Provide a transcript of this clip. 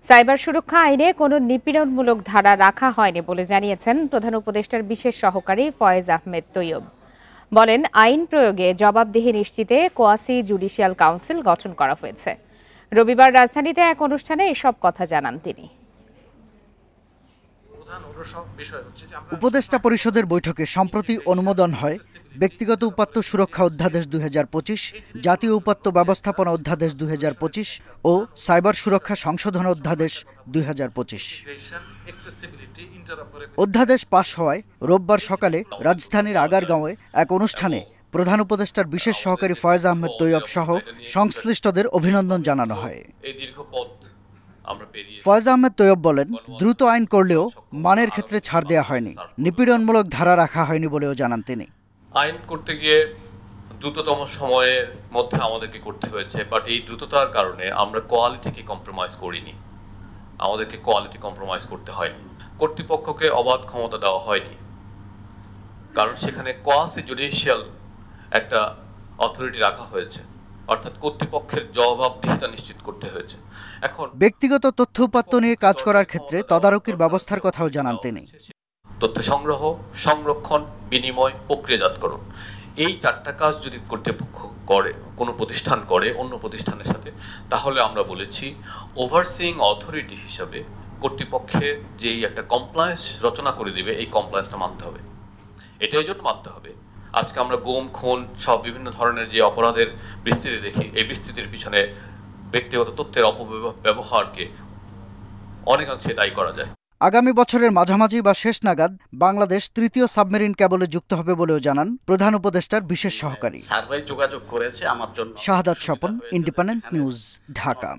Cyber সুরক্ষা আইনে কোনো নিপীড়নমূলক ধারা রাখা হয়নি বলে জানিয়েছেন প্রধান উপদেষ্টার বিশেষ সহকারী ফয়েজ আহমেদ তৈয়ব। বলেন, আইন প্রয়োগে জবাবদিহি নিশ্চিতে কোয়াসি জুডিশিয়াল কাউন্সিল গঠন করা হয়েছে। রবিবার রাজধানীতে এক অনুষ্ঠানে এসব কথা জানান তিনি। উপদেষ্টা পরিষদের বৈঠকে সম্প্রতি অনুমোদন হয় ব্যক্তিগত উপাত্ত সুরক্ষা অধ্যাদেশ ২০২৫, জাতীয় উপাত্ত ব্যবস্থাপনা অধ্যাদেশ ২০২৫ ও সাইবার সুরক্ষা সংশোধন অধ্যাদেশ ২০২৫। অধ্যাদেশ পাশ হওয়ায় রোববার সকালে রাজধানীর আগারগাঁওয়ে এক অনুষ্ঠানে প্রধান উপদেষ্টার বিশেষ সহকারী ফয়েজ আহমেদ তৈয়ব সহ সংশ্লিষ্টদের অভিনন্দন জানানো হয়। ফয়েজ আহমেদ তৈয়ব বলেন, দ্রুত আইন করলেও মানের ক্ষেত্রে ছাড় দেওয়া হয়নি, নিপীড়নমূলক ধারা রাখা হয়নি বলেও জানান তিনি। আইন করতে গিয়ে দ্রুততম সময়ের মধ্যে আমাদেরকে করতে হয়েছে, বাট এই দ্রুততার কারণে আমরা কোয়ালিটিকে কম্প্রোমাইজ করিনি। আমাদেরকে কোয়ালিটি কম্প্রোমাইজ করতে হয়নি। কর্তৃপক্ষকে অবাধ ক্ষমতা দেওয়া হয়নি, কারণ সেখানে কোয়াসি জুডিশিয়াল একটা অথরিটি রাখা হয়েছে, অর্থাৎ কর্তৃপক্ষের জবাবদিহিতা নিশ্চিত করতে হয়েছে। এখন ব্যক্তিগত তথ্য উপাত্ত নিয়ে কাজ করার ক্ষেত্রে তদারকির ব্যবস্থার কথাও জানান তিনি। তথ্য সংগ্রহ, সংরক্ষণ, বিনিময়, প্রক্রিয়াজাতকরণ, এই চারটা কাজ যদি কর্তৃপক্ষ করে, কোনো প্রতিষ্ঠান করে অন্য প্রতিষ্ঠানের সাথে, তাহলে আমরা বলেছি ওভারসিইং অথরিটি হিসাবে কর্তৃপক্ষে যেই একটা কমপ্লায়েন্স রচনা করে দিবে, এই কমপ্লায়েন্সটা মানতে হবে। এটা এই জন্য মানতে হবে, আজকে আমরা গুম, খুন সব বিভিন্ন ধরনের যে অপরাধের বিস্তৃতি দেখি, এই বিস্তৃতির পিছনে ব্যক্তিগত তথ্যের অপব্যবহারকে অনেকাংশে দায়ী করা যায়। আগামী বছরের মাঝামাঝি বা শেষ নাগাদ বাংলাদেশ তৃতীয় সাবমেরিন কেবলে যুক্ত হবে বলেও জানান প্রধান উপদেষ্টার বিশেষ সহকারী। সার্ভে যোগাযোগ করেছে আমার জন্য। শাহাদাত স্বপন, ইন্ডিপেন্ডেন্ট নিউজ, ঢাকা।